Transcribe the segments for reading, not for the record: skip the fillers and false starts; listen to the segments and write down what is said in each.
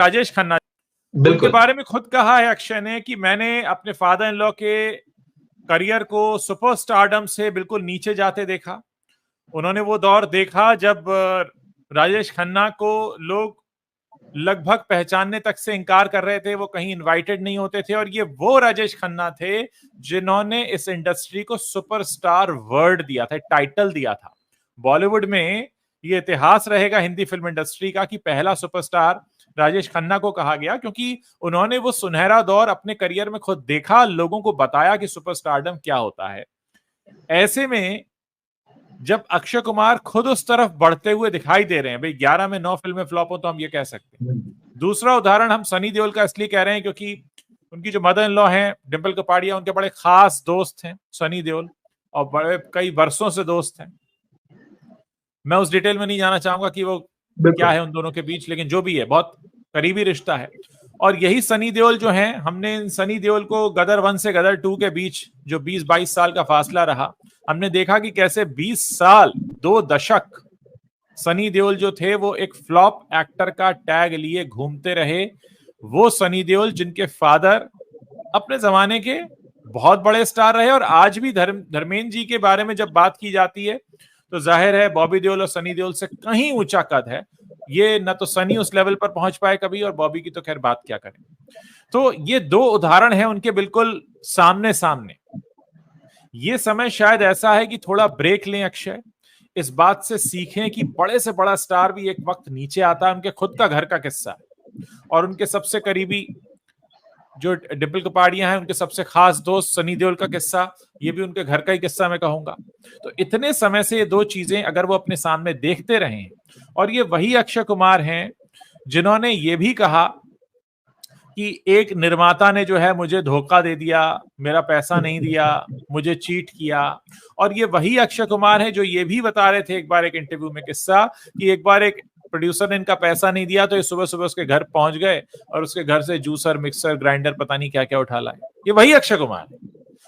राजेश खन्ना, उनके बारे में खुद कहा है अक्षय ने कि मैंने अपने फादर इन लॉ के करियर को सुपरस्टारडम से बिल्कुल नीचे जाते देखा। उन्होंने वो दौर देखा जब राजेश खन्ना को लोग लगभग पहचानने तक से इनकार कर रहे थे, वो कहीं इनवाइटेड नहीं होते थे, और ये वो राजेश खन्ना थे जिन्होंने इस इंडस्ट्री को सुपरस्टार वर्ड दिया था, टाइटल दिया था। बॉलीवुड में ये इतिहास रहेगा हिंदी फिल्म इंडस्ट्री का कि पहला सुपरस्टार राजेश खन्ना को कहा गया, क्योंकि उन्होंने वो सुनहरा दौर अपने करियर में खुद देखा, लोगों को बताया कि सुपरस्टारडम क्या होता है। ऐसे में जब अक्षय कुमार खुद उस तरफ बढ़ते हुए दिखाई दे रहे हैं, भाई 11 में 9 फिल्में फ्लॉप हो तो हम ये कह सकते हैं। दूसरा उदाहरण हम सनी देओल का इसलिए कह रहे हैं क्योंकि उनकी जो मदर इन लॉ हैं डिंपल कपाड़िया, उनके बड़े खास दोस्त हैं सनी देओल, और बड़े कई वर्षों से दोस्त हैं। मैं उस डिटेल में नहीं जाना चाहूंगा कि वो क्या है उन दोनों के बीच, लेकिन जो भी है बहुत करीबी रिश्ता है। और यही सनी देओल जो हैं, हमने सनी देओल को गदर 1 से गदर 2 के बीच जो 20-22 साल का फासला रहा, हमने देखा कि कैसे 20 साल 2 दशक सनी देओल जो थे वो एक फ्लॉप एक्टर का टैग लिए घूमते रहे। वो सनी देओल जिनके फादर अपने जमाने के बहुत बड़े स्टार रहे, और आज भी धर्मेंद्र जी के बारे में जब बात की जाती है तो जाहिर है बॉबी देओल और सनी देओल से कहीं ऊंचा कद है। ये न तो सनी उस लेवल पर पहुंच पाए कभी, और बॉबी की तो खैर बात क्या करें। तो ये 2 उदाहरण हैं उनके बिल्कुल सामने सामने। ये समय शायद ऐसा है कि थोड़ा ब्रेक लें अक्षय, इस बात से सीखें कि बड़े से बड़ा स्टार भी एक वक्त नीचे आता है। उनके खुद का घर का किस्सा है, और उनके सबसे करीबी जो डिंपल कपाड़िया हैं, उनके सबसे खास दोस्त सनी देओल का किस्सा, ये भी उनके घर का ही किस्सा मैं कहूंगा। तो इतने समय से ये 2 चीजें अगर वो अपने सामने देखते रहे, और ये वही अक्षय कुमार हैं जिन्होंने ये भी कहा कि एक निर्माता ने जो है मुझे धोखा दे दिया, मेरा पैसा नहीं दिया, मुझे चीट किया। और ये वही अक्षय कुमार है जो ये भी बता रहे थे एक बार एक इंटरव्यू में किस्सा कि एक बार एक प्रोड्यूसर ने इनका पैसा नहीं दिया तो ये सुबह सुबह उसके घर पहुंच गए और उसके घर से जूसर, मिक्सर, ग्राइंडर, पता नहीं क्या क्या उठा लाए। ये वही अक्षय कुमार है,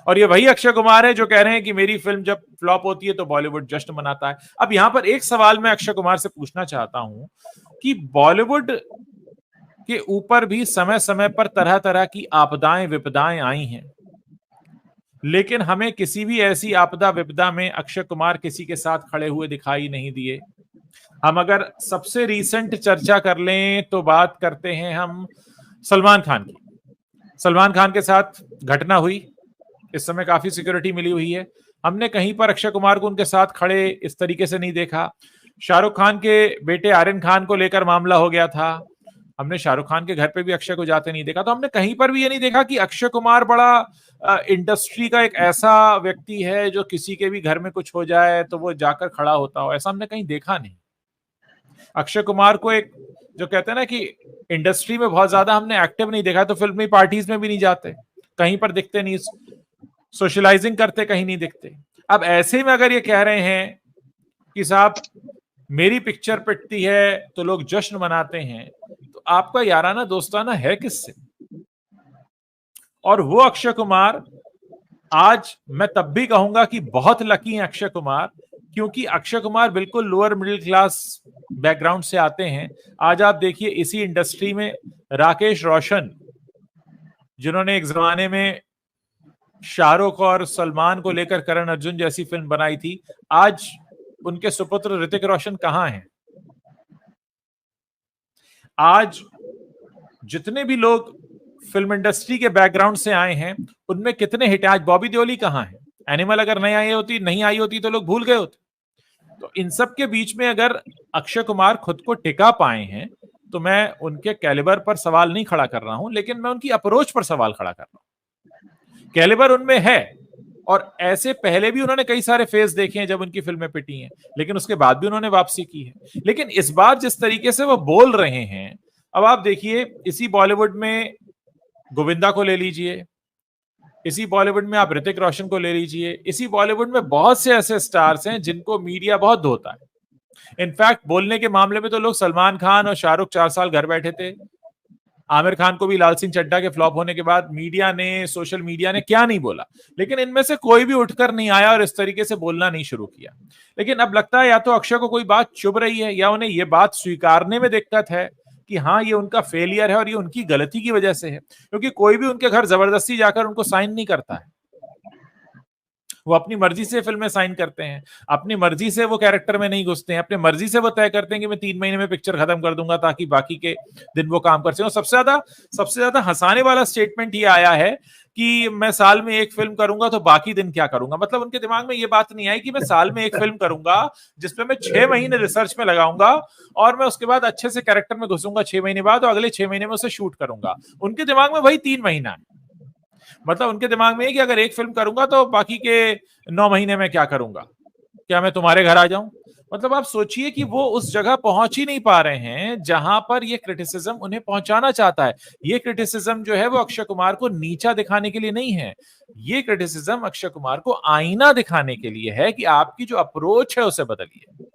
और ये वही अक्षय कुमार है जो कह रहे हैं कि मेरी फिल्म जब फ्लॉप होती है तो बॉलीवुड जश्न मनाता है। अब यहां पर एक सवाल मैं अक्षय कुमार से पूछना चाहता हूं कि बॉलीवुड के ऊपर भी समय समय पर तरह तरह की आपदाएं विपदाएं आई हैं, लेकिन हमें किसी भी ऐसी आपदा विपदा में अक्षय कुमार किसी के साथ खड़े हुए दिखाई नहीं दिए। हम अगर सबसे रीसेंट चर्चा कर लें तो बात करते हैं हम सलमान खान की। सलमान खान के साथ घटना हुई, इस समय काफी सिक्योरिटी मिली हुई है, हमने कहीं पर अक्षय कुमार को उनके साथ खड़े इस तरीके से नहीं देखा। शाहरुख खान के बेटे आर्यन खान को लेकर मामला हो गया था, हमने शाहरुख खान के घर पे भी अक्षय को जाते नहीं देखा। तो हमने कहीं पर भी ये नहीं देखा कि अक्षय कुमार बड़ा इंडस्ट्री का एक ऐसा व्यक्ति है जो किसी के भी घर में कुछ हो जाए तो वो जाकर खड़ा होता हो, ऐसा हमने कहीं देखा नहीं। अक्षय कुमार को एक जो कहते हैं ना कि इंडस्ट्री में बहुत ज्यादा हमने एक्टिव नहीं देखा, तो फिल्मी पार्टीज में भी नहीं जाते, कहीं पर दिखते नहीं, सोशलाइजिंग करते कहीं नहीं दिखते। अब ऐसे में अगर ये कह रहे हैं कि साहब मेरी पिक्चर पिटती है तो लोग जश्न मनाते हैं, तो आपका याराना दोस्ताना है किससे? और वो अक्षय कुमार, आज मैं तब भी कहूंगा कि बहुत लकी है अक्षय कुमार, क्योंकि अक्षय कुमार बिल्कुल लोअर मिडिल क्लास बैकग्राउंड से आते हैं। आज आप देखिए इसी इंडस्ट्री में राकेश रोशन, जिन्होंने एक जमाने में शाहरुख और सलमान को लेकर करण अर्जुन जैसी फिल्म बनाई थी, आज उनके सुपुत्र ऋतिक रोशन कहां हैं? आज जितने भी लोग फिल्म इंडस्ट्री के बैकग्राउंड से आए हैं उनमें कितने हिट? आज बॉबी देओल कहां है? एनिमल अगर नहीं आई होती तो लोग भूल गए होते। तो इन सब के बीच में अगर अक्षय कुमार खुद को टिका पाए हैं तो मैं उनके कैलिबर पर सवाल नहीं खड़ा कर रहा हूं, लेकिन मैं उनकी अप्रोच पर सवाल खड़ा कर रहा हूं। कैलिबर उनमें है, और ऐसे पहले भी उन्होंने कई सारे फेज देखे हैं जब उनकी फिल्में पिटी हैं, लेकिन उसके बाद भी उन्होंने वापसी की है। लेकिन इस बार जिस तरीके से वो बोल रहे हैं, अब आप देखिए इसी बॉलीवुड में गोविंदा को ले लीजिए, इसी बॉलीवुड में आप ऋतिक रोशन को ले लीजिए, इसी बॉलीवुड में बहुत से ऐसे स्टार्स हैं जिनको मीडिया बहुत धोता है। इनफैक्ट बोलने के मामले में तो लोग सलमान खान और शाहरुख 4 साल घर बैठे थे, आमिर खान को भी लाल सिंह चड्ढा के फ्लॉप होने के बाद मीडिया ने, सोशल मीडिया ने क्या नहीं बोला, लेकिन इनमें से कोई भी उठकर नहीं आया और इस तरीके से बोलना नहीं शुरू किया। लेकिन अब लगता है या तो अक्षय को कोई बात चुभ रही है या उन्हें यह बात स्वीकारने में दिक्कत है कि हाँ ये उनका फेलियर है और ये उनकी गलती की वजह से है, क्योंकि कोई भी उनके घर जबरदस्ती जाकर उनको साइन नहीं करता है। वो अपनी मर्जी से फिल्में साइन करते हैं, अपनी मर्जी से वो कैरेक्टर में नहीं घुसते हैं, अपनी मर्जी से वो तय करते हैं कि मैं 3 महीने में पिक्चर खत्म कर दूंगा ताकि बाकी के दिन वो काम कर सकें। सबसे ज्यादा हंसाने वाला स्टेटमेंट ये आया है कि मैं साल में एक फिल्म करूंगा तो बाकी दिन क्या करूंगा। मतलब उनके दिमाग में ये बात नहीं आई कि मैं साल में एक फिल्म करूंगा जिसमें मैं 6 महीने रिसर्च में लगाऊंगा और मैं उसके बाद अच्छे से कैरेक्टर में घुसूंगा 6 महीने बाद, और अगले 6 महीने में उसे शूट करूंगा। उनके दिमाग में वही 3 महीना है। मतलब उनके दिमाग में है कि अगर एक फिल्म करूंगा तो बाकी के 9 महीने में क्या करूंगा, क्या मैं तुम्हारे घर आ जाऊं। मतलब आप सोचिए कि वो उस जगह पहुंच ही नहीं पा रहे हैं जहां पर ये क्रिटिसिज्म उन्हें पहुंचाना चाहता है। ये क्रिटिसिज्म जो है वो अक्षय कुमार को नीचा दिखाने के लिए नहीं है, ये क्रिटिसिज्म अक्षय कुमार को आईना दिखाने के लिए है कि आपकी जो अप्रोच है उसे बदलिए।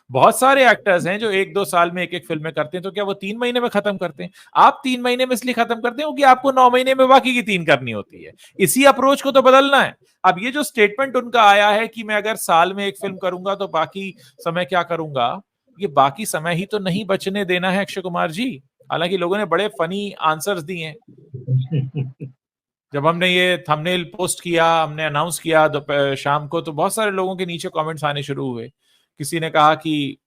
बहुत सारे एक्टर्स हैं जो 1-2 साल में एक फिल्में करते हैं, तो क्या वो 3 महीने में खत्म करते हैं? आप 3 महीने में इसलिए खत्म करते हो कि आपको 9 महीने में बाकी की 3 करनी होती है। इसी अप्रोच को तो बदलना है। अब ये जो स्टेटमेंट उनका आया है कि मैं अगर साल में एक फिल्म करूंगा तो बाकी समय क्या करूंगा, ये बाकी समय ही तो नहीं बचने देना है अक्षय कुमार जी। हालांकि लोगों ने बड़े फनी आंसर्स दिए हैं। जब हमने ये थंबनेल पोस्ट किया, हमने अनाउंस किया शाम को, तो बहुत सारे लोगों के नीचे कमेंट्स आने शुरू हुए। किसी ने कहा कि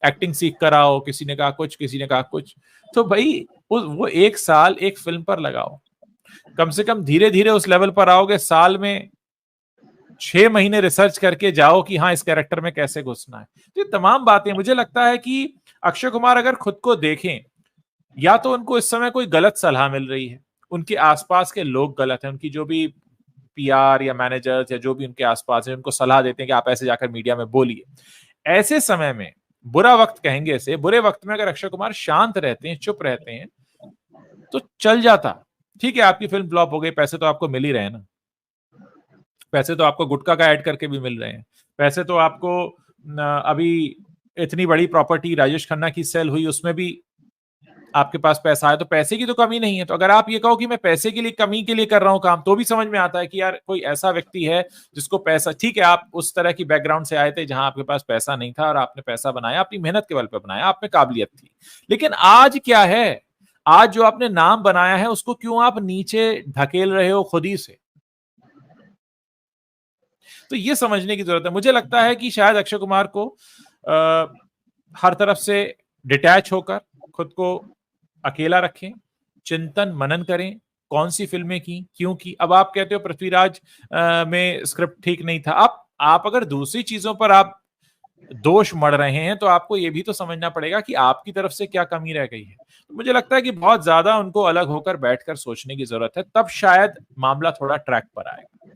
एक्टिंग सीख कर आओ, किसी ने कहा कुछ, किसी ने कहा कुछ। तो भाई वो 1 साल एक फिल्म पर लगाओ, कम से कम धीरे धीरे उस लेवल पर आओगे। साल में 6 महीने रिसर्च करके जाओ कि हाँ इस कैरेक्टर में कैसे घुसना है। तो ये तमाम बातें, मुझे लगता है कि अक्षय कुमार अगर खुद को देखें, या तो उनको इस समय कोई गलत सलाह मिल रही है, उनके आसपास के लोग गलत हैं, उनकी जो भी पीआर या मैनेजर्स या जो भी उनके आसपास है उनको सलाह देते हैं कि आप ऐसे जाकर मीडिया में बोलिए। ऐसे समय में बुरा वक्त कहेंगे इसे, बुरे वक्त में अगर अक्षय कुमार शांत रहते हैं, चुप रहते हैं, तो चल जाता। ठीक है, आपकी फिल्म फ्लॉप हो गई, पैसे तो आपको मिल ही रहे हैं ना, पैसे तो आपको गुटखा का ऐड करके भी मिल रहे हैं, पैसे तो आपको अभी इतनी बड़ी प्रॉपर्टी राजेश खन्ना की सेल हुई उसमें भी आपके पास पैसा है, तो पैसे की तो कमी नहीं है। तो अगर आप ये कहो कि मैं पैसे के लिए, कमी के लिए कर रहा हूं काम, तो भी समझ में आता है कि यार कोई ऐसा व्यक्ति है जिसको पैसा, ठीक है आप उस तरह की बैकग्राउंड से आए थे जहां आपके पास पैसा नहीं था और आपने पैसा बनाया, अपनी मेहनत के बल पे बनाया, आप में काबिलियत थी। लेकिन आज क्या है, आज जो आपने नाम बनाया है उसको क्यों आप नीचे ढकेल रहे हो खुद ही से। तो ये समझने की जरूरत है। मुझे लगता है कि शायद अक्षय कुमार को हर तरफ से डिटैच होकर खुद को अकेला रखें, चिंतन मनन करें, कौन सी फिल्में की, क्यों की। अब आप कहते हो पृथ्वीराज में स्क्रिप्ट ठीक नहीं था, आप अगर दूसरी चीजों पर आप दोष मढ़ रहे हैं तो आपको यह भी तो समझना पड़ेगा कि आपकी तरफ से क्या कमी रह गई है। तो मुझे लगता है कि बहुत ज्यादा उनको अलग होकर बैठकर सोचने की जरूरत है, तब शायद मामला थोड़ा ट्रैक पर आएगा।